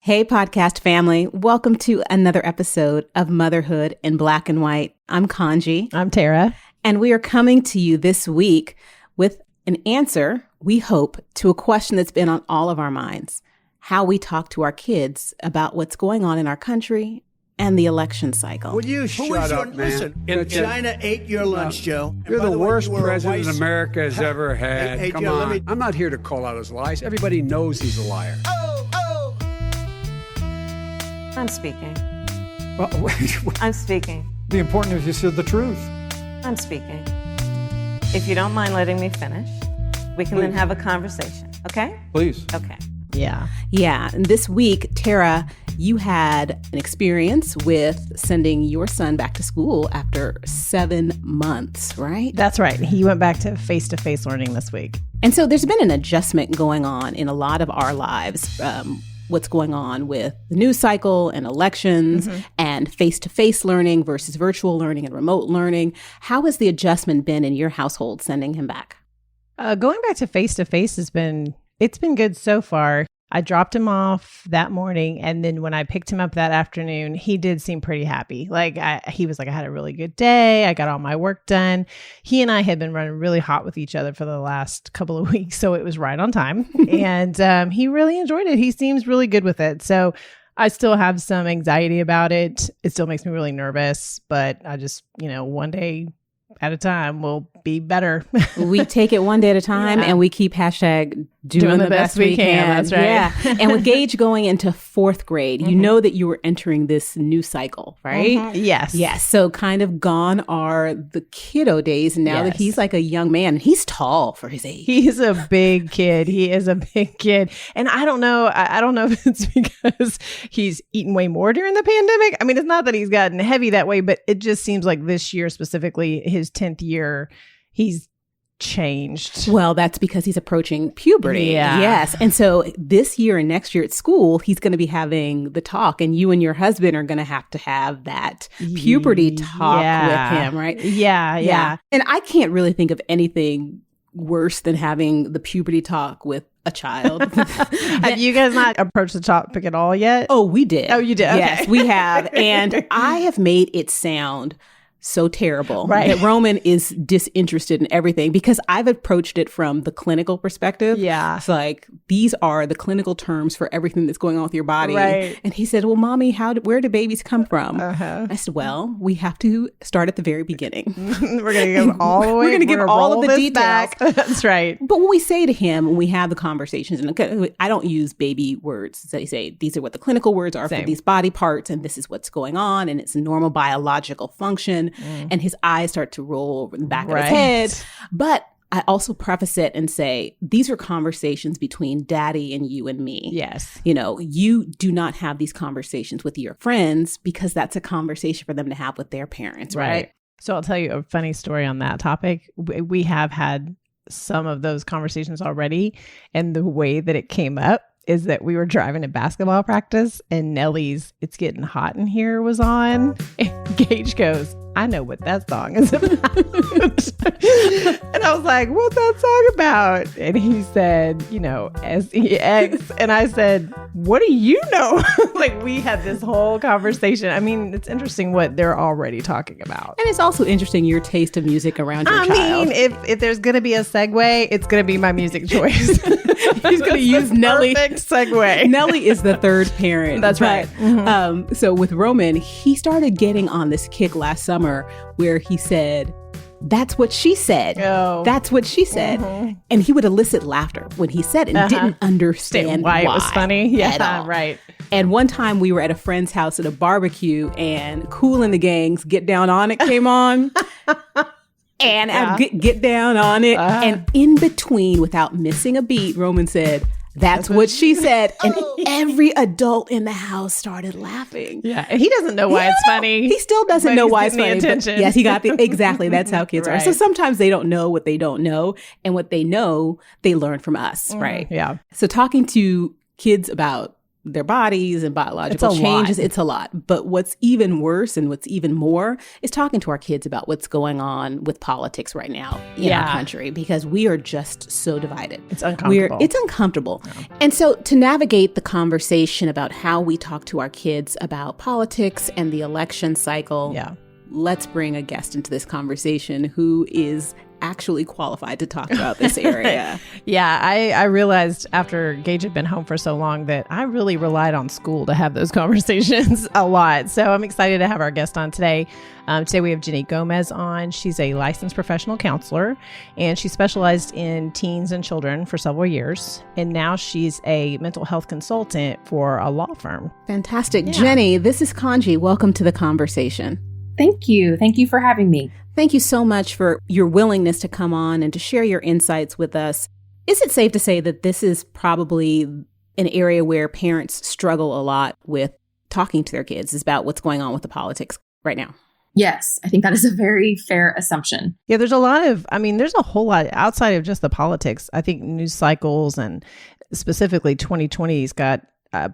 Hey, podcast family. Welcome to another episode of Motherhood in Black and White. I'm Kaanji. I'm Tara. And we are coming to you this week with an answer, we hope, to a question that's been on all of our minds. How we talk to our kids about what's going on in our country and the election cycle. Will you shut up, man? Listen, China ate your lunch, Joe. You're the worst president vice- America has ever had. Hey, Come Joe, on. I'm not here to call out his lies. Everybody knows he's a liar. I'm speaking. Well, I'm speaking. The important is you said the truth. I'm speaking. If you don't mind letting me finish, we can then have a conversation, okay? Please. Okay. Yeah. Yeah. And this week, Tara, you had an experience with sending your son back to school after 7 months, right? That's right. He went back to face-to-face learning this week. And so there's been an adjustment going on in a lot of our lives. What's going on with the news cycle and elections and face-to-face learning versus virtual learning and remote learning. How has the adjustment been in your household sending him back? Going back to face-to-face it's been good so far. I dropped him off that morning, and then when I picked him up that afternoon, he did seem pretty happy. He was like, I had a really good day. I got all my work done. He and I had been running really hot with each other for the last couple of weeks, so it was right on time. And he really enjoyed it. He seems really good with it. So I still have some anxiety about it. It still makes me really nervous, but I just, one day at a time will be better. We take it one day at a time, and we keep hashtag doing the best we can. That's right. Yeah. And with Gage going into fourth grade, you know that you were entering this new cycle, right? Yes. Yes. So kind of gone are the kiddo days now that he's like a young man, and he's tall for his age. He's a big kid. He is a big kid. And I don't know. I don't know if it's because he's eaten way more during the pandemic. I mean, it's not that he's gotten heavy that way, but it just seems like this year specifically, his 10th year, he's changed. Well, that's because he's approaching puberty. Yeah. Yes. And so this year and next year at school, he's going to be having the talk, and you and your husband are going to have that puberty talk with him, right? Yeah. And I can't really think of anything worse than having the puberty talk with a child. Have you guys not approached the topic at all yet? Oh, we did. Oh, you did? Okay. Yes, we have. And I have made it sound so terrible that Roman is disinterested in everything because I've approached it from the clinical perspective. Yeah. It's like, these are the clinical terms for everything that's going on with your body. Right. And he said, well, Mommy, where do babies come from? Uh-huh. I said, well, we have to start at the very beginning. We're going to give all the way. We're going to give all of the details. Back. That's right. But what we say to him when we have the conversations, and I don't use baby words. They say, these are what the clinical words are for these body parts, and this is what's going on, and it's a normal biological function. And his eyes start to roll over the back of his head. But I also preface it and say, these are conversations between daddy and you and me. Yes. You do not have these conversations with your friends because that's a conversation for them to have with their parents, right? So I'll tell you a funny story on that topic. We have had some of those conversations already. And the way that it came up is that we were driving to basketball practice and Nelly's "It's Getting Hot in Here" was on. And Gage goes, I know what that song is about. And I was like, what's that song about? And he said, SEX. And I said, what do you know? We had this whole conversation. I mean, it's interesting what they're already talking about. And it's also interesting your taste of music around your child. I mean, if there's going to be a segue, it's going to be my music choice. He's going to use Nelly. Perfect segue. Nelly is the third parent. That's right. So with Roman, he started getting on this kick last summer where he said, that's what she said. Oh. That's what she said. And he would elicit laughter when he said it and didn't understand why it was funny. Yeah, right. And one time we were at a friend's house at a barbecue and Kool and the Gang's Get Down On It came on. And I get down on it. And in between, without missing a beat, Roman said, that's what she said. And every adult in the house started laughing. Yeah. And he doesn't know why it's funny. He still doesn't know why it's funny. Attention. Yes, he got exactly. That's how kids are. So sometimes they don't know what they don't know. And what they know, they learn from us. Right. Yeah. So talking to kids about their bodies and biological changes. It's a lot. But what's even worse and what's even more is talking to our kids about what's going on with politics right now in our country, because we are just so divided. It's uncomfortable. It's uncomfortable. Yeah. And so to navigate the conversation about how we talk to our kids about politics and the election cycle, let's bring a guest into this conversation who is actually qualified to talk about this area. I realized after Gage had been home for so long that I really relied on school to have those conversations a lot. So I'm excited to have our guest on today. Today we have Jenny Gomez on. She's a licensed professional counselor, and she specialized in teens and children for several years. And now she's a mental health consultant for a law firm. Fantastic. Yeah. Jenny, this is Kaanji. Welcome to the conversation. Thank you. Thank you for having me. Thank you so much for your willingness to come on and to share your insights with us. Is it safe to say that this is probably an area where parents struggle a lot with talking to their kids about what's going on with the politics right now? Yes, I think that is a very fair assumption. Yeah, there's a whole lot outside of just the politics. I think news cycles and specifically 2020's got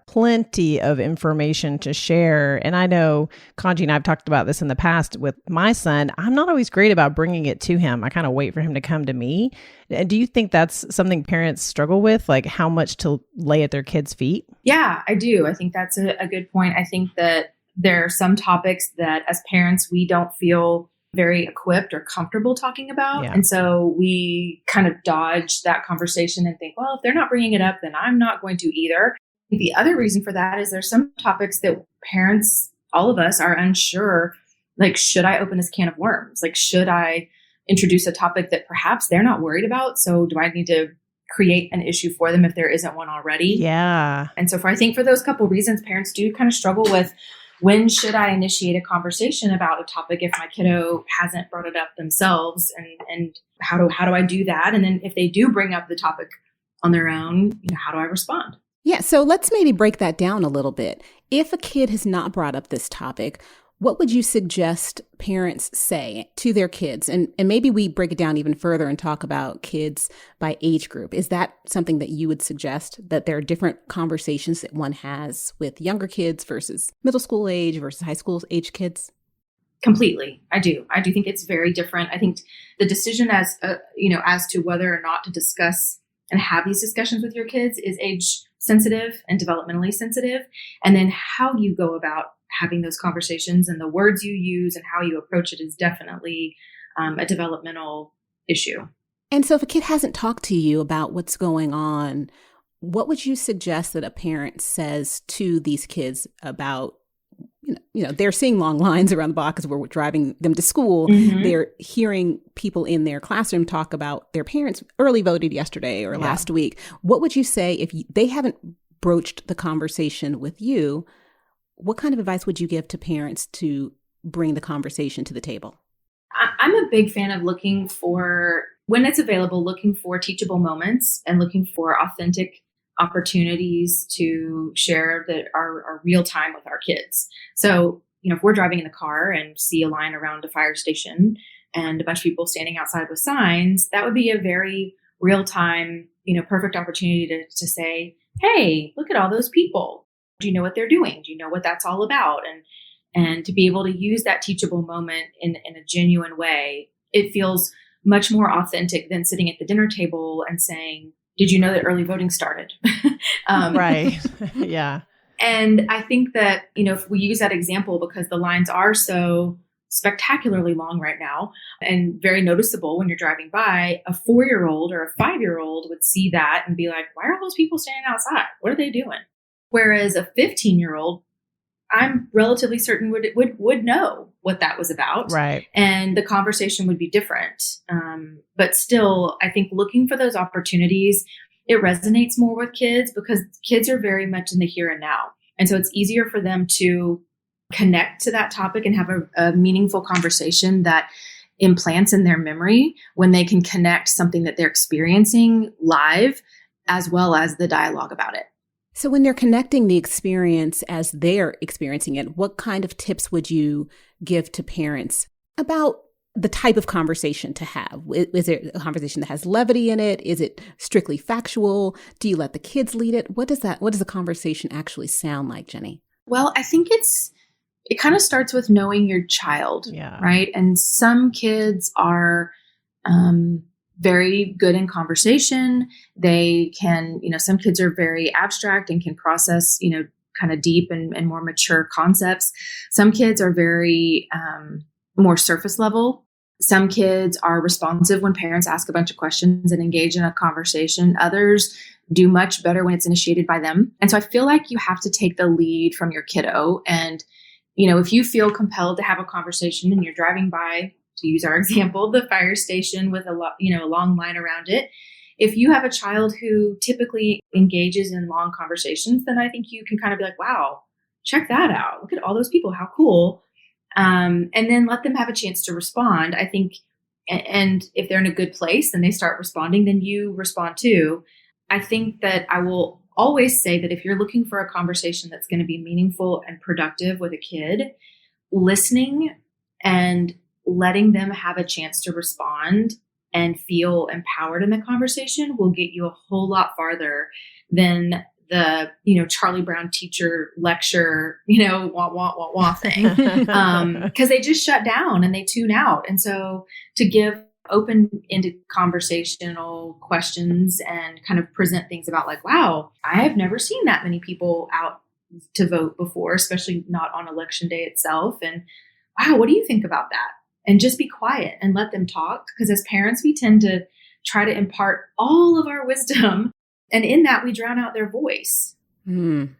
plenty of information to share. And I know Kaanji and I have talked about this in the past with my son. I'm not always great about bringing it to him. I kind of wait for him to come to me. And do you think that's something parents struggle with, like how much to lay at their kids' feet? Yeah, I do. I think that's a good point. I think that there are some topics that as parents, we don't feel very equipped or comfortable talking about. Yeah. And so we kind of dodge that conversation and think, well, if they're not bringing it up, then I'm not going to either. The other reason for that is there's some topics that parents, all of us, are unsure, like, should I open this can of worms? Like, should I introduce a topic that perhaps they're not worried about? So do I need to create an issue for them if there isn't one already? Yeah. And so I think for those couple reasons, parents do kind of struggle with, when should I initiate a conversation about a topic if my kiddo hasn't brought it up themselves? And how do I do that? And then if they do bring up the topic on their own, how do I respond? Yeah, so let's maybe break that down a little bit. If a kid has not brought up this topic, what would you suggest parents say to their kids? And maybe we break it down even further and talk about kids by age group. Is that something that you would suggest, that there are different conversations that one has with younger kids versus middle school age versus high school age kids? Completely. I do think it's very different. I think the decision as to whether or not to discuss and have these discussions with your kids is age sensitive and developmentally sensitive. And then how you go about having those conversations and the words you use and how you approach it is definitely a developmental issue. And so if a kid hasn't talked to you about what's going on, what would you suggest that a parent says to these kids about, they're seeing long lines around the block as we're driving them to school. Mm-hmm. They're hearing people in their classroom talk about their parents early voted yesterday or last week. What would you say if they haven't broached the conversation with you? What kind of advice would you give to parents to bring the conversation to the table? I'm a big fan of looking for, when it's available, looking for teachable moments and looking for authentic opportunities to share that are real time with our kids. So, if we're driving in the car and see a line around a fire station and a bunch of people standing outside with signs, that would be a very real time, perfect opportunity to say, hey, look at all those people. Do you know what they're doing? Do you know what that's all about? And to be able to use that teachable moment in a genuine way, it feels much more authentic than sitting at the dinner table and saying, did you know that early voting started? Right. Yeah. And I think that, if we use that example, because the lines are so spectacularly long right now and very noticeable when you're driving by, a 4-year-old or a 5-year-old would see that and be like, why are those people standing outside? What are they doing? Whereas a 15-year-old, I'm relatively certain would know what that was about. Right. And the conversation would be different. But still, I think looking for those opportunities, it resonates more with kids because kids are very much in the here and now. And so it's easier for them to connect to that topic and have a meaningful conversation that implants in their memory when they can connect something that they're experiencing live as well as the dialogue about it. So when they're connecting the experience as they're experiencing it, what kind of tips would you give to parents about the type of conversation to have? Is it a conversation that has levity in it? Is it strictly factual? Do you let the kids lead it? What does the conversation actually sound like, Jenny? Well, I think it kind of starts with knowing your child, right? And some kids are very good in conversation. They can, some kids are very abstract and can process, kind of deep and more mature concepts. Some kids are very more surface level. Some kids are responsive when parents ask a bunch of questions and engage in a conversation. Others do much better when it's initiated by them. And so I feel like you have to take the lead from your kiddo. And, if you feel compelled to have a conversation and you're driving by, to use our example, the fire station with a long line around it, if you have a child who typically engages in long conversations, then I think you can kind of be like, wow, check that out. Look at all those people. How cool. And then let them have a chance to respond. I think, and if they're in a good place and they start responding, then you respond too. I think that I will always say that if you're looking for a conversation that's going to be meaningful and productive with a kid, listening and letting them have a chance to respond and feel empowered in the conversation will get you a whole lot farther than the, Charlie Brown teacher lecture, wah thing. Because they just shut down and they tune out. And so to give open-ended conversational questions and kind of present things about like, wow, I have never seen that many people out to vote before, especially not on election day itself. And wow, what do you think about that? And just be quiet and let them talk. Because as parents, we tend to try to impart all of our wisdom. And in that, we drown out their voice. And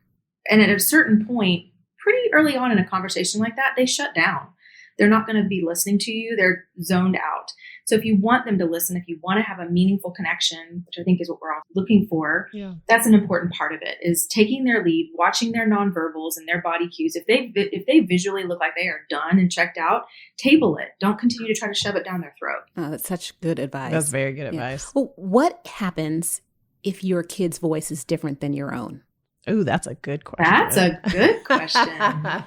at a certain point, pretty early on in a conversation like that, they shut down. They're not going to be listening to you. They're zoned out. So if you want them to listen, if you want to have a meaningful connection, which I think is what we're all looking for, that's an important part of it, is taking their lead, watching their nonverbals and their body cues. If they visually look like they are done and checked out, table it. Don't continue to try to shove it down their throat. Oh, that's such good advice. That's very good advice. Well, what happens if your kid's voice is different than your own? Ooh, that's a good question. That's a good question.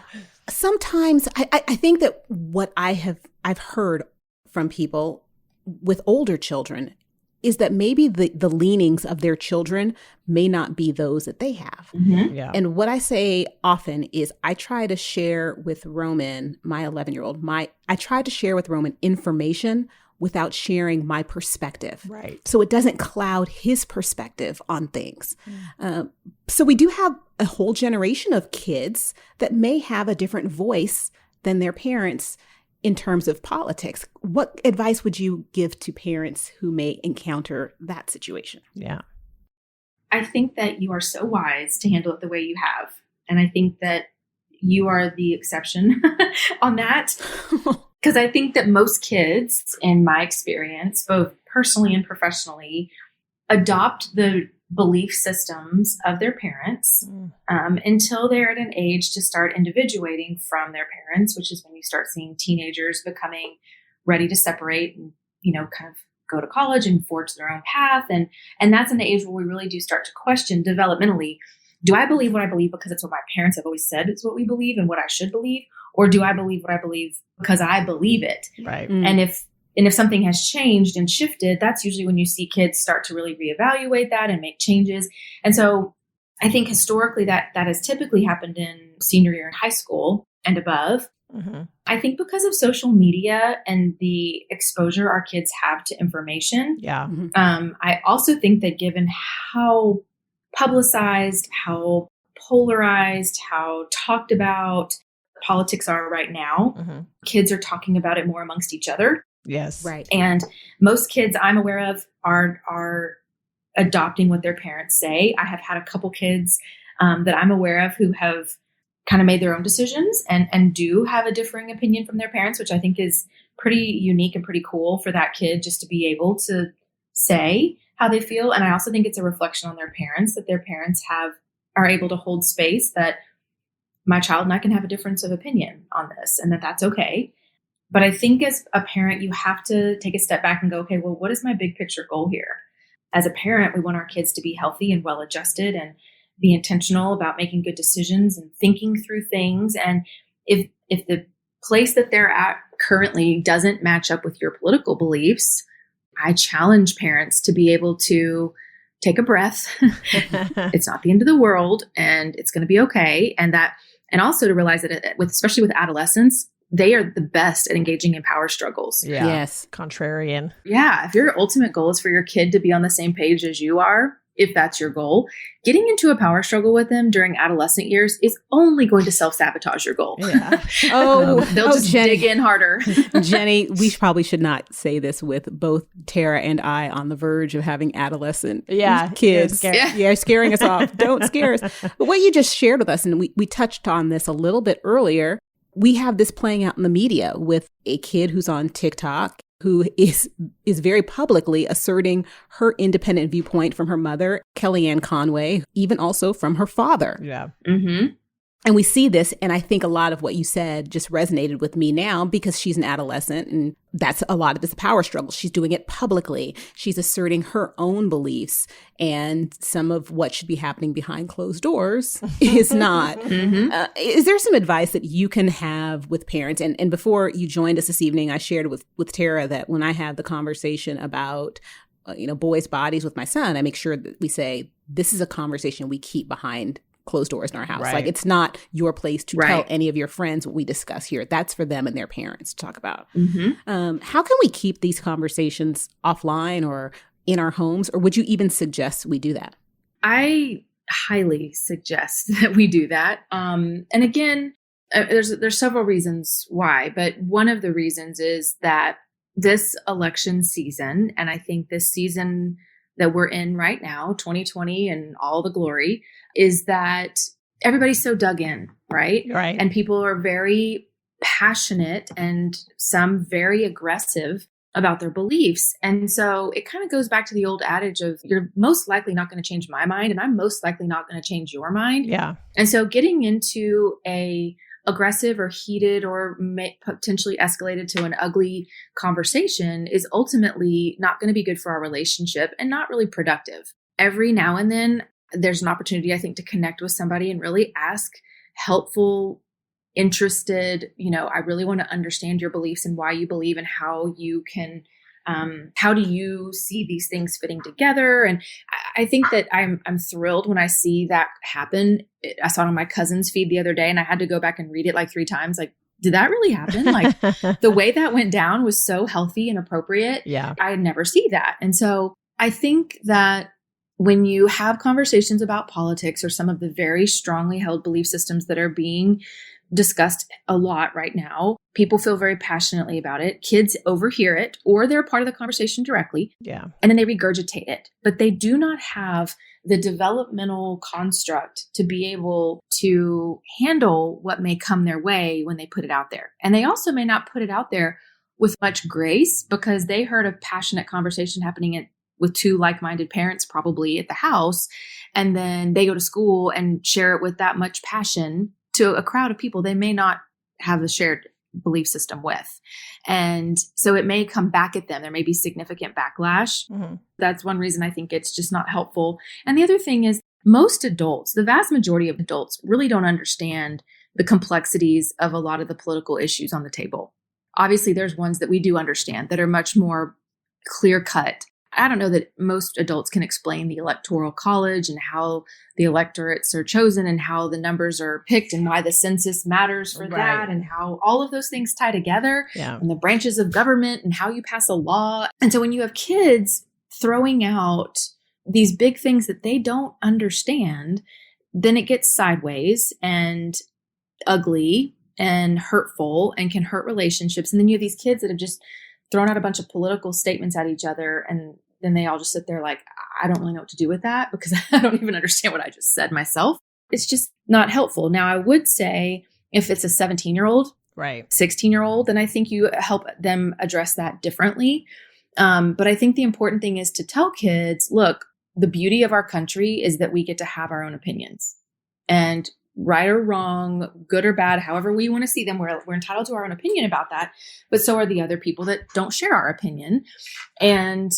Sometimes I think that what I've heard from people with older children is that maybe the leanings of their children may not be those that they have. Yeah. And what I say often is I try to share with Roman, my 11-year-old, I try to share with Roman information without sharing my perspective. Right. So it doesn't cloud his perspective on things. So we do have a whole generation of kids that may have a different voice than their parents in terms of politics. What advice would you give to parents who may encounter that situation? Yeah. I think that you are so wise to handle it the way you have. And I think that you are the exception on that. Because I think that most kids, in my experience, both personally and professionally, adopt the belief systems of their parents until they're at an age to start individuating from their parents, which is when you start seeing teenagers becoming ready to separate and, kind of go to college and forge their own path. And that's an age where we really do start to question developmentally, do I believe what I believe because it's what my parents have always said it's what we believe and what I should believe? Or do I believe what I believe because I believe it? Right. And if something has changed and shifted, that's usually when you see kids start to really reevaluate that and make changes. And so I think historically that has typically happened in senior year in high school and above. I think because of social media and the exposure our kids have to information. Yeah. I also think that given how publicized, how polarized, how talked about politics are right now, kids are talking about it more amongst each other. Yes. Right. And most kids I'm aware of are adopting what their parents say. I have had a couple kids that I'm aware of who have kind of made their own decisions and do have a differing opinion from their parents, which I think is pretty unique and pretty cool for that kid just to be able to say how they feel. And I also think it's a reflection on their parents that their parents are able to hold space that my child and I can have a difference of opinion on this and that's okay. But I think as a parent, you have to take a step back and go, okay, well, what is my big picture goal here? As a parent, we want our kids to be healthy and well-adjusted and be intentional about making good decisions and thinking through things. And if the place that they're at currently doesn't match up with your political beliefs, I challenge parents to be able to take a breath. It's not the end of the world and it's going to be okay. And also to realize that especially with adolescents, they are the best at engaging in power struggles. Yeah. Yes. Contrarian. Yeah. If your ultimate goal is for your kid to be on the same page as you are, if that's your goal, getting into a power struggle with them during adolescent years is only going to self-sabotage your goal. Yeah. They'll just Jenny. dig in harder. Jenny, we probably should not say this with both Tara and I on the verge of having adolescent kids. Scaring us off. Don't scare us. But what you just shared with us, and we touched on this a little bit earlier, we have this playing out in the media with a kid who's on TikTok who is very publicly asserting her independent viewpoint from her mother, Kellyanne Conway, even also from her father. Yeah. Mm-hmm. And we see this, and I think a lot of what you said just resonated with me now because she's an adolescent, and that's a lot of this power struggle. She's doing it publicly. She's asserting her own beliefs, and some of what should be happening behind closed doors is not. Mm-hmm. Is there some advice that you can have with parents? And before you joined us this evening, I shared with Tara that when I have the conversation about boys' bodies with my son, I make sure that we say, this is a conversation we keep behind closed doors in our house. Right. Like, it's not your place to tell any of your friends what we discuss here. That's for them and their parents to talk about. Mm-hmm. How can we keep these conversations offline or in our homes? Or would you even suggest we do that? I highly suggest that we do that. And again, there's several reasons why, but one of the reasons is that this election season, and I think this season that we're in right now, 2020 and all the glory, is that everybody's so dug in, right? Right. And people are very passionate and some very aggressive about their beliefs. And so it kind of goes back to the old adage of, you're most likely not going to change my mind, and I'm most likely not going to change your mind. Yeah. And so getting into a aggressive or heated or potentially escalated to an ugly conversation is ultimately not going to be good for our relationship and not really productive. Every now and then, there's an opportunity, I think, to connect with somebody and really ask helpful, interested, I really want to understand your beliefs and why you believe and how you can, how do you see these things fitting together? And I think that I'm thrilled when I see that happen. I saw it on my cousin's feed the other day and I had to go back and read it like 3 times. Like, did that really happen? Like, the way that went down was so healthy and appropriate. Yeah. I never see that. And so I think that when you have conversations about politics or some of the very strongly held belief systems that are being discussed a lot right now, people feel very passionately about it. Kids overhear it, or they're part of the conversation directly. Yeah. And then they regurgitate it. But they do not have the developmental construct to be able to handle what may come their way when they put it out there. And they also may not put it out there with much grace because they heard a passionate conversation happening with 2 like-minded parents probably at the house. And then they go to school and share it with that much passion to a crowd of people they may not have a shared belief system with. And so it may come back at them. There may be significant backlash. Mm-hmm. That's one reason I think it's just not helpful. And the other thing is, most adults, the vast majority of adults, really don't understand the complexities of a lot of the political issues on the table. Obviously, there's ones that we do understand that are much more clear-cut. I don't know that most adults can explain the Electoral College and how the electorates are chosen and how the numbers are picked and why the census matters for that and how all of those things tie together and the branches of government and how you pass a law. And so when you have kids throwing out these big things that they don't understand, then it gets sideways and ugly and hurtful and can hurt relationships. And then you have these kids that have just thrown out a bunch of political statements at each other, and then they all just sit there like, I don't really know what to do with that because I don't even understand what I just said myself. It's just not helpful. Now, I would say if it's a 17-year-old, 16-year-old, then I think you help them address that differently. But I think the important thing is to tell kids, look, the beauty of our country is that we get to have our own opinions. And right or wrong, good or bad, however we want to see them, we're entitled to our own opinion about that. But so are the other people that don't share our opinion. And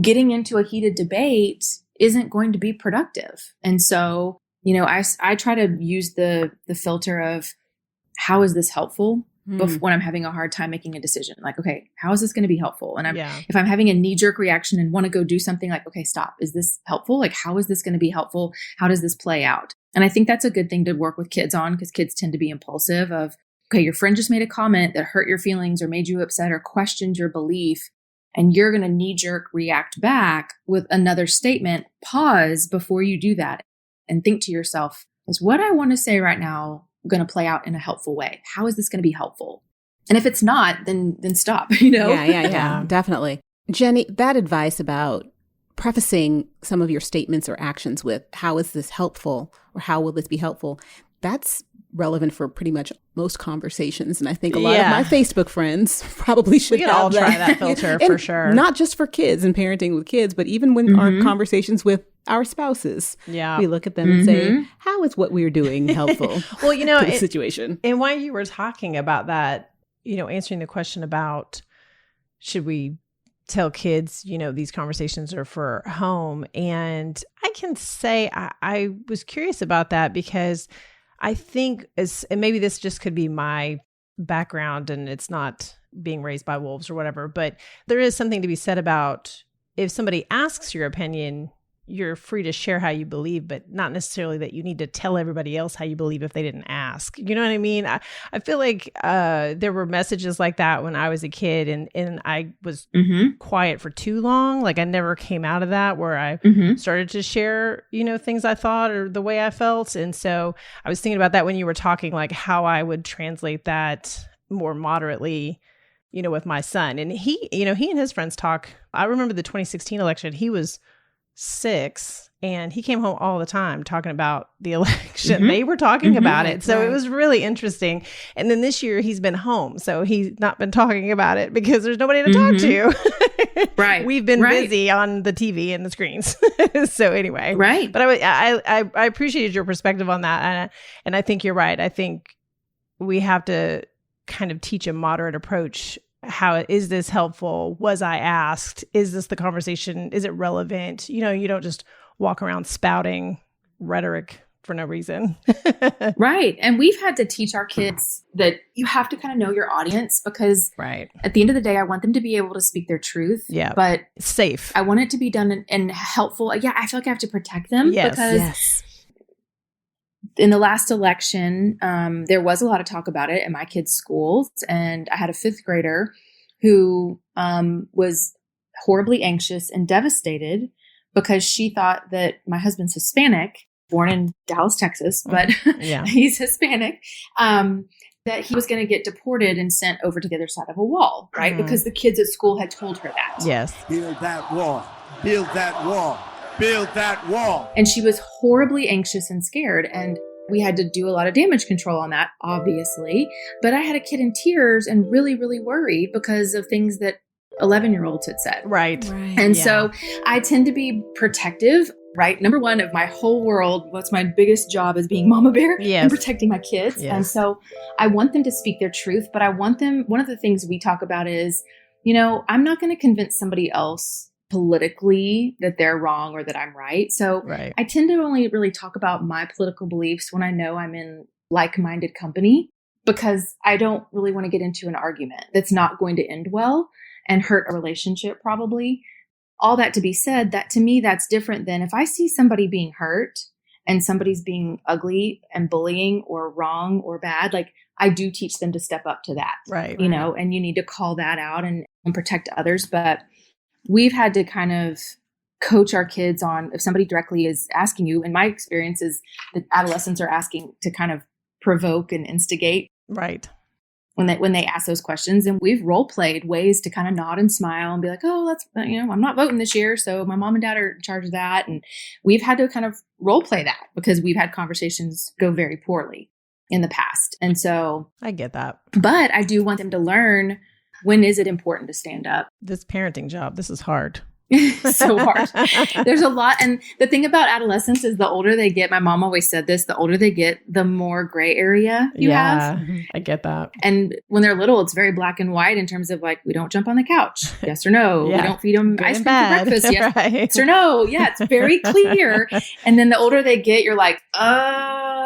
getting into a heated debate isn't going to be productive. And so, I try to use the filter of how is this helpful? when I'm having a hard time making a decision. Like, okay, how is this going to be helpful? And if I'm having a knee-jerk reaction and want to go do something, like, okay, stop. Is this helpful? Like, how is this going to be helpful? How does this play out? And I think that's a good thing to work with kids on, because kids tend to be impulsive of, okay, your friend just made a comment that hurt your feelings or made you upset or questioned your belief, and you're going to knee-jerk react back with another statement. Pause before you do that and think to yourself, is what I want to say right now going to play out in a helpful way? How is this going to be helpful? And if it's not, then stop, Yeah, definitely. Jenny, that advice about prefacing some of your statements or actions with, how is this helpful, or how will this be helpful? That's relevant for pretty much most conversations. And I think a lot of my Facebook friends probably should we could all try that filter for sure. Not just for kids and parenting with kids, but even when our conversations with our spouses, we look at them and say, how is what we're doing helpful well, to the situation? And while you were talking about that, answering the question about should we tell kids, these conversations are for home. And I can say I was curious about that, because I think, and maybe this just could be my background and it's not being raised by wolves or whatever, but there is something to be said about if somebody asks your opinion, you're free to share how you believe, but not necessarily that you need to tell everybody else how you believe if they didn't ask. You know what I mean? I feel like there were messages like that when I was a kid, and I was quiet for too long. Like I never came out of that, where I started to share, things I thought or the way I felt. And so I was thinking about that when you were talking, like how I would translate that more moderately, with my son. And he and his friends talk. I remember the 2016 election. He was 6 and he came home all the time talking about the election. They were talking about it. So it was really interesting. And then this year he's been home. So he's not been talking about it because there's nobody to talk to. Right. We've been busy on the TV and the screens. So anyway. Right. But I appreciated your perspective on that. And I think you're right. I think we have to kind of teach a moderate approach. How is this helpful? Was I asked? Is this the conversation? Is it relevant? You don't just walk around spouting rhetoric for no reason. Right. And we've had to teach our kids that you have to kind of know your audience, because at the end of the day, I want them to be able to speak their truth. Yeah. But it's safe. I want it to be done and helpful. Yeah. I feel like I have to protect them because in the last election, there was a lot of talk about it in my kids' schools. And I had a 5th grader who was horribly anxious and devastated because she thought that my husband's Hispanic, born in Dallas, Texas, but he's Hispanic, that he was going to get deported and sent over to the other side of a wall, right? Because the kids at school had told her that. Yes. Build that wall. Build that wall. Build that wall. And she was horribly anxious and scared. And we had to do a lot of damage control on that, obviously. But I had a kid in tears and really, really worried because of things that 11-year-olds had said. Right. And so I tend to be protective, right? Number one of my whole world, what's my biggest job is being mama bear and protecting my kids. Yes. And so I want them to speak their truth, but I want them, one of the things we talk about is, I'm not going to convince somebody else politically that they're wrong or that I'm right. So I tend to only really talk about my political beliefs when I know I'm in like-minded company, because I don't really want to get into an argument that's not going to end well and hurt a relationship probably. All that to be said, that to me, that's different than if I see somebody being hurt and somebody's being ugly and bullying or wrong or bad, like I do teach them to step up to that, and you need to call that out and protect others. But we've had to kind of coach our kids on, if somebody directly is asking you, and my experience is that adolescents are asking to kind of provoke and instigate. Right. When they ask those questions, and we've role played ways to kind of nod and smile and be like, oh, that's, I'm not voting this year, so my mom and dad are in charge of that. And we've had to kind of role play that because we've had conversations go very poorly in the past. And so I get that. But I do want them to learn, when is it important to stand up? This parenting job, this is hard. So hard. There's a lot. And the thing about adolescents is the older they get, my mom always said this, the older they get, the more gray area you have. I get that. And when they're little, it's very black and white in terms of like, we don't jump on the couch. Yes or no. We don't feed them ice cream for breakfast. Yes or no. Yeah, it's very clear. And then the older they get, you're like,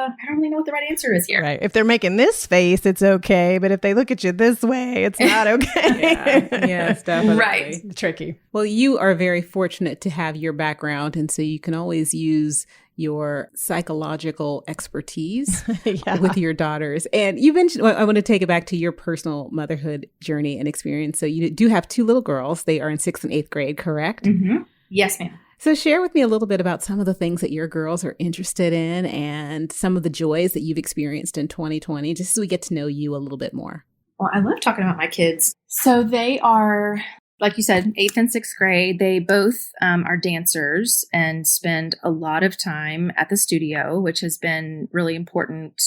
don't really know what the right answer is here. Right. If they're making this face, it's okay. But if they look at you this way, it's not okay. Yes, definitely. Right. Tricky. Well, you are very fortunate to have your background. And so you can always use your psychological expertise with your daughters. And you mentioned, well, I want to take it back to your personal motherhood journey and experience. So you do have 2 little girls. They are in 6th and 8th grade, correct? Mm-hmm. Yes, ma'am. So share with me a little bit about some of the things that your girls are interested in and some of the joys that you've experienced in 2020, just so we get to know you a little bit more. Well, I love talking about my kids. So they are, like you said, 8th and 6th grade. They both are dancers and spend a lot of time at the studio, which has been really important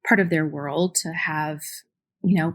part of their world to have,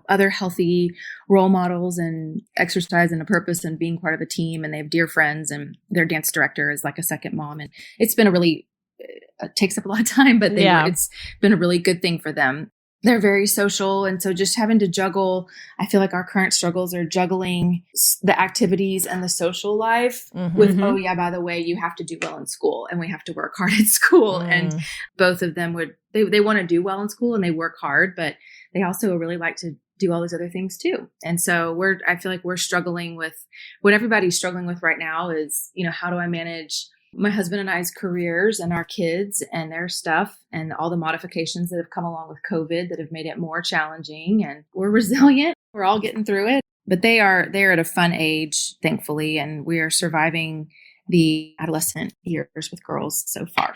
other healthy role models and exercise and a purpose and being part of a team. And they have dear friends, and their dance director is like a second mom. And it's been it takes up a lot of time, but it's been a really good thing for them. They're very social. And so just having to juggle, I feel like our current struggles are juggling the activities and the social life with, oh yeah, by the way, you have to do well in school and we have to work hard at school. And both of them they want to do well in school and they work hard, but they also really like to do all those other things too. And so I feel like we're struggling with what everybody's struggling with right now is, how do I manage my husband and I's careers and our kids and their stuff and all the modifications that have come along with COVID that have made it more challenging. And we're resilient. We're all getting through it. But they're at a fun age, thankfully, and we are surviving the adolescent years with girls so far.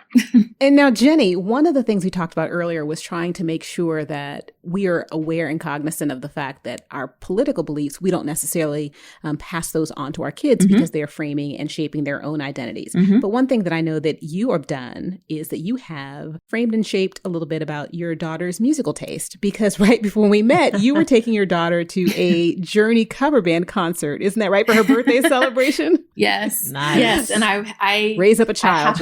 And now, Jenny, one of the things we talked about earlier was trying to make sure that we are aware and cognizant of the fact that our political beliefs, we don't necessarily pass those on to our kids because they're framing and shaping their own identities. But one thing that I know that you have done is that you have framed and shaped a little bit about your daughter's musical taste, because right before we met, you were taking your daughter to a Journey cover band concert. Isn't that right? For her birthday celebration? Yes. Nice. Yes. And I raise up a child.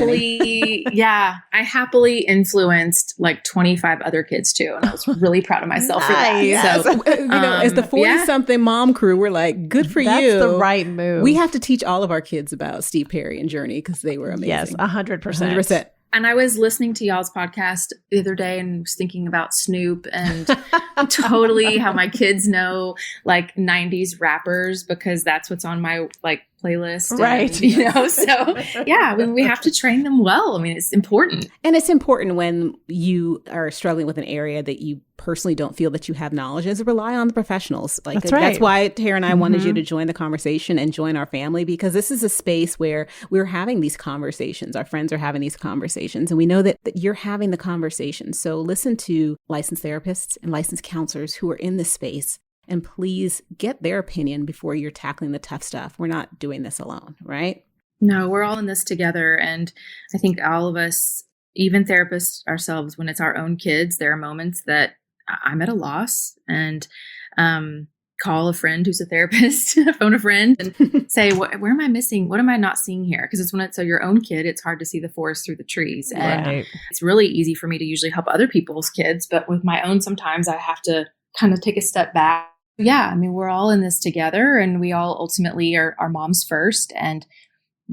I happily influenced like 25 other kids too. And I was really proud of myself for that. Yes. So, as the 40-something mom crew, we're like, good for you. That's the right move. We have to teach all of our kids about Steve Perry and Journey because they were amazing. Yes, 100%. 100%. And I was listening to y'all's podcast the other day and was thinking about Snoop and totally how my kids know like 90s rappers because that's what's on my like playlist. Right. And, so yeah, we have to train them well. I mean, it's important. And it's important when you are struggling with an area that you personally don't feel that you have knowledge is rely on the professionals. Like that's why Tara and I wanted you to join the conversation and join our family, because this is a space where we're having these conversations. Our friends are having these conversations, and we know that you're having the conversation. So listen to licensed therapists and licensed counselors who are in this space, and please get their opinion before you're tackling the tough stuff. We're not doing this alone, right? No, we're all in this together. And I think all of us, even therapists ourselves, when it's our own kids, there are moments that I'm at a loss and call a friend who's a therapist, phone a friend and say, where am I missing? What am I not seeing here? Because it's when it's your own kid, it's hard to see the forest through the trees. And it's really easy for me to usually help other people's kids. But with my own, sometimes I have to kind of take a step back. Yeah, I mean, we're all in this together and we all ultimately are moms first and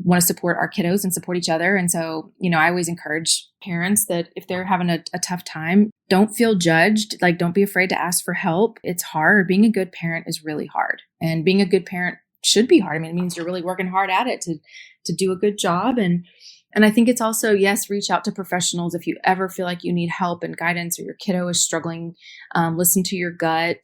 want to support our kiddos and support each other. And so, I always encourage parents that if they're having a tough time, don't feel judged. Like, don't be afraid to ask for help. It's hard. Being a good parent is really hard. And being a good parent should be hard. I mean, it means you're really working hard at it to do a good job. And I think it's also, yes, reach out to professionals if you ever feel like you need help and guidance or your kiddo is struggling. Listen to your gut.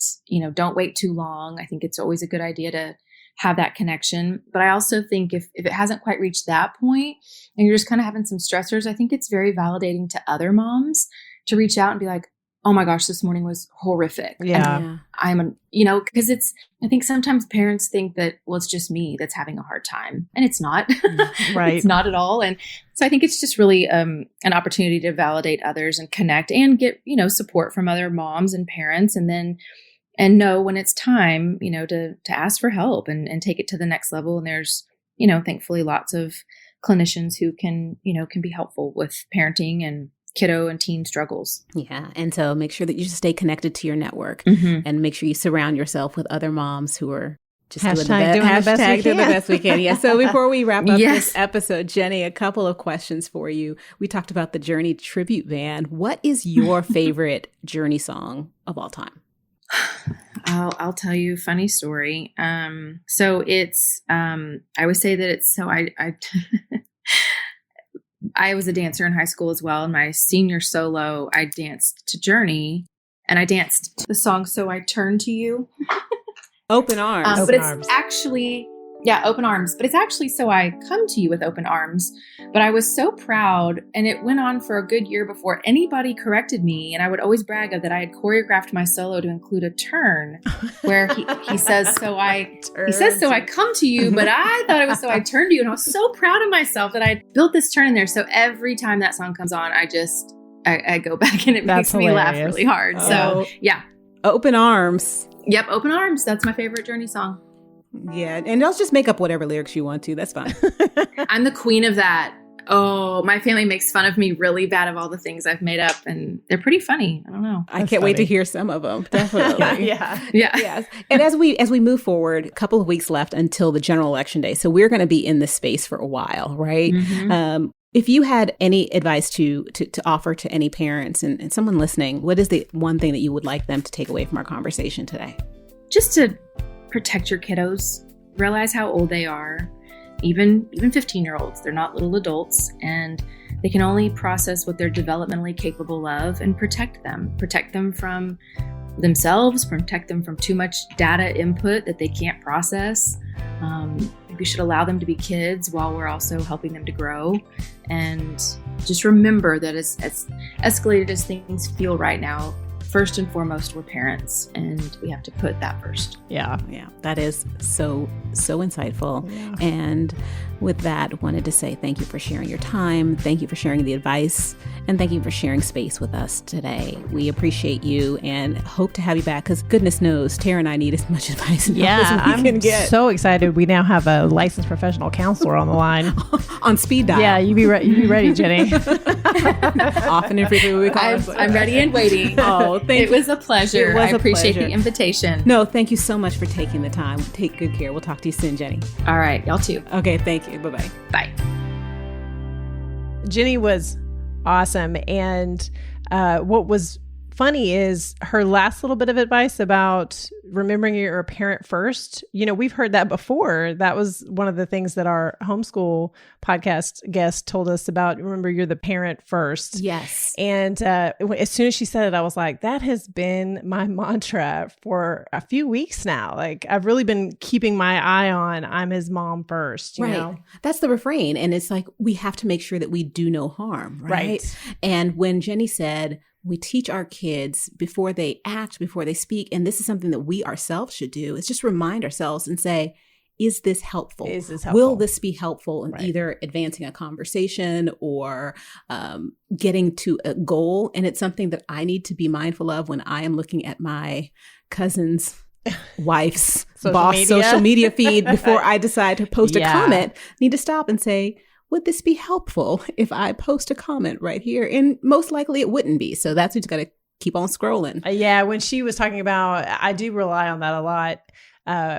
Don't wait too long. I think it's always a good idea to have that connection. But I also think if it hasn't quite reached that point and you're just kind of having some stressors, I think it's very validating to other moms to reach out and be like, oh my gosh, this morning was horrific. Yeah. Because I think sometimes parents think that, well, it's just me that's having a hard time. And it's not. Right. It's not at all. And so I think it's just really an opportunity to validate others and connect and get, support from other moms and parents. And know when it's time, to ask for help and take it to the next level. And there's, thankfully lots of clinicians who can be helpful with parenting and kiddo and teen struggles. Yeah. And so make sure that you just stay connected to your network and make sure you surround yourself with other moms who are Just hashtag doing the best we can. Doing the best we can. Yeah. So before we wrap up Yes. this episode, Jenny, a couple of questions for you. We talked about the Journey tribute band. What is your favorite Journey song of all time? I'll tell you a funny story. So it's, I always say that it's, so I was a dancer in high school as well. In my senior solo, I danced to Journey, and I danced the song So I Turn to You. Open Arms. But it's actually, Open Arms. But it's actually So I Come to You with Open Arms. But I was so proud, and it went on for a good year before anybody corrected me. And I would always brag of that I had choreographed my solo to include a turn where he says, So I come to you, but I thought it was So I turn to you. And I was so proud of myself that I built this turn in there. So every time that song comes on, I go back and it makes me laugh really hard. So yeah. Open Arms. Yep. Open Arms. That's my favorite Journey song. Yeah. And y'all just make up whatever lyrics you want to. That's fine. I'm the queen of that. Oh, my family makes fun of me really bad of all the things I've made up, and they're pretty funny. I don't know. I can't wait to hear some of them. Definitely. Yeah. Yes. And as we move forward, a couple of weeks left until the general election day. So we're going to be in this space for a while, right? Mm-hmm. If you had any advice to offer to any parents and someone listening, what is the one thing that you would like them to take away from our conversation today? Just to protect your kiddos, realize how old they are. Even 15-year-olds, they're not little adults, and they can only process what they're developmentally capable of, and protect them from themselves, protect them from too much data input that they can't process. We should allow them to be kids while we're also helping them to grow. And just remember that as escalated as things feel right now, first and foremost, we're parents, and we have to put that first. Yeah. That is so insightful. Yeah. And with that, wanted to say thank you for sharing your time. Thank you for sharing the advice, and thank you for sharing space with us today. We appreciate you and hope to have you back, because goodness knows, Tara and I need as much advice as we can get. So excited. We now have a licensed professional counselor on the line. On speed dial. Yeah, you be ready, Jenny. Often and frequently we call I'm ready and waiting. Oh, thank you. It was a pleasure. I appreciate the invitation. No, thank you so much for taking the time. Take good care. We'll talk to you soon, Jenny. All right. Y'all too. Okay. Thank you. Bye-bye. Bye. Jenny was awesome. And what was funny is her last little bit of advice about remembering you're a parent first. You know, we've heard that before. That was one of the things that our homeschool podcast guest told us about. Remember, you're the parent first. Yes. And as soon as she said it, I was like, that has been my mantra for a few weeks now. Like, I've really been keeping my eye on, I'm his mom first. You know? That's the refrain. And it's like, we have to make sure that we do no harm. Right. And when Jenny said, we teach our kids before they act, before they speak, and this is something that we ourselves should do, is just remind ourselves and say, is this helpful? Will this be helpful in either advancing a conversation or getting to a goal? And it's something that I need to be mindful of when I am looking at my cousin's wife's social media feed before I decide to post a comment. Need to stop and say, would this be helpful if I post a comment right here? And most likely it wouldn't be. So that's what you got to keep on scrolling. Yeah. When she was talking about, I do rely on that a lot.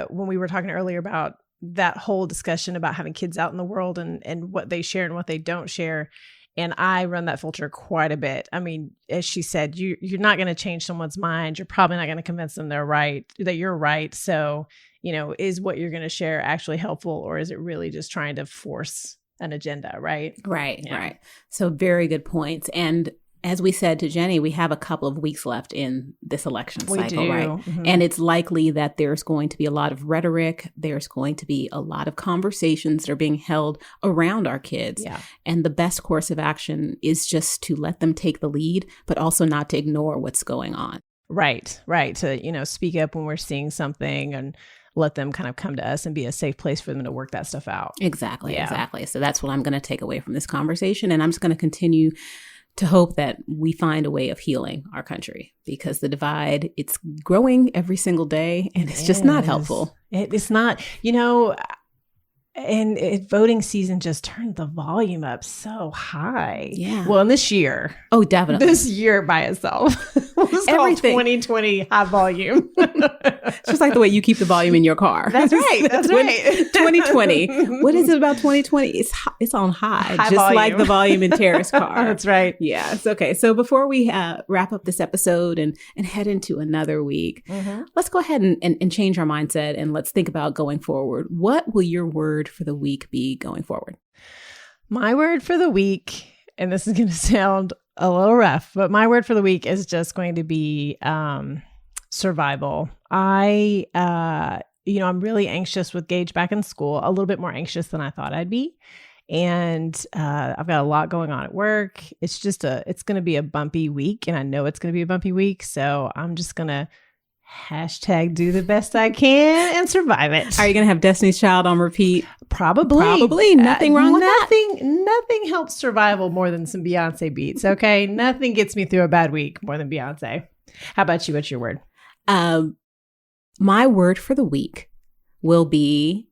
When we were talking earlier about that whole discussion about having kids out in the world and what they share and what they don't share. And I run that filter quite a bit. I mean, as she said, you're not going to change someone's mind. You're probably not going to convince them that you're right. So, you know, is what you're going to share actually helpful, or is it really just trying to force an agenda, right? Right. So very good points. And as we said to Jenny, we have a couple of weeks left in this election cycle, right? Mm-hmm. And it's likely that there's going to be a lot of rhetoric. There's going to be a lot of conversations that are being held around our kids. Yeah. And the best course of action is just to let them take the lead, but also not to ignore what's going on. Right. To, you know, speak up when we're seeing something and let them kind of come to us and be a safe place for them to work that stuff out. Exactly. So that's what I'm going to take away from this conversation. And I'm just going to continue to hope that we find a way of healing our country, because the divide, it's growing every single day, and it's just not helpful. It's not, you know, and voting season just turned the volume up so high. Yeah. Well, in this year. Oh, definitely. This year by itself. It's Everything. called 2020 high volume. It's just like the way you keep the volume in your car. That's right. That's right. 2020. What is it about 2020? It's on high just volume. like the volume in Tara's car. That's right. Yeah, it's okay. So before we wrap up this episode and head into another week, let's go ahead and change our mindset and let's think about going forward. What will your word for the week be going forward? My word for the week, and this is going to sound a little rough, but my word for the week is just going to be survival. I'm really anxious with Gage back in school, a little bit more anxious than I thought I'd be. And I've got a lot going on at work. It's going to be a bumpy week, and I know it's going to be a bumpy week. So I'm just going to #do the best I can and survive it. Are you going to have Destiny's Child on repeat? Probably. Nothing wrong with that. Nothing helps survival more than some Beyonce beats. Okay. Nothing gets me through a bad week more than Beyonce. How about you? What's your word? My word for the week will be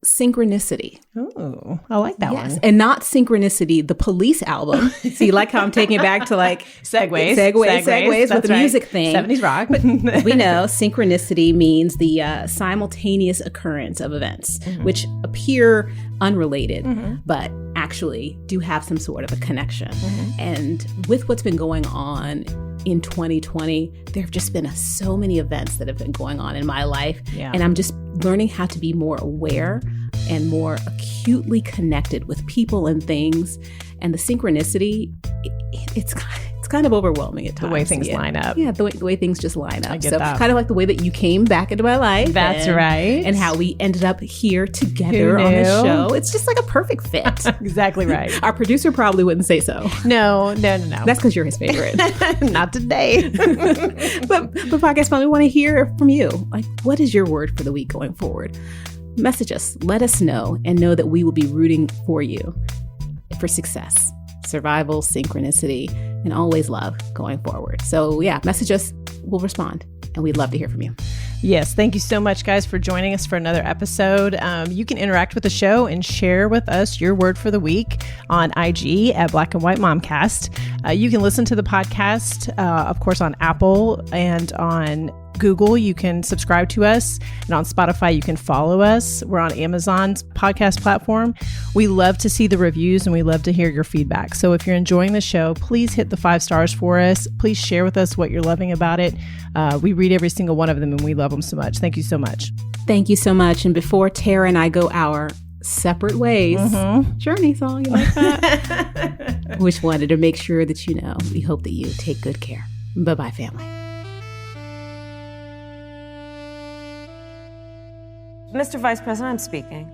synchronicity. Oh, I like that one. And not Synchronicity, the Police album. See, like how I'm taking it back to like segues with the music thing. 70s rock. But we know synchronicity means the simultaneous occurrence of events, which appear unrelated, but actually do have some sort of a connection. And with what's been going on in 2020, there have just been so many events that have been going on in my life. Yeah. And I'm just learning how to be more aware and more acutely connected with people and things. And the synchronicity, it's kind of overwhelming at times. The way things line up. Yeah, the way things just line up. I get so that. Kind of like the way that you came back into my life. That's right. And how we ended up here together on this show. It's just like a perfect fit. Exactly right. Our producer probably wouldn't say so. No. That's because you're his favorite. Not today. But Podcast Fun, we want to hear from you. Like, what is your word for the week going forward? Message us. Let us know and know that we will be rooting for you for success, survival, synchronicity, and always love going forward. So yeah, message us. We'll respond. And we'd love to hear from you. Yes. Thank you so much, guys, for joining us for another episode. You can interact with the show and share with us your word for the week on IG at Black and White Momcast. You can listen to the podcast, of course, on Apple and on Google. You can subscribe to us, and on Spotify, you can follow us. We're on Amazon's podcast platform. We love to see the reviews and we love to hear your feedback. So if you're enjoying the show, please hit the 5 stars for us. Please share with us what you're loving about it. We read every single one of them and we love them so much. Thank you so much. Thank you so much. And before Tara and I go our separate ways, journey song, you like that? We just wanted to make sure that you know, we hope that you take good care. Bye-bye, family. Mr. Vice President, I'm speaking.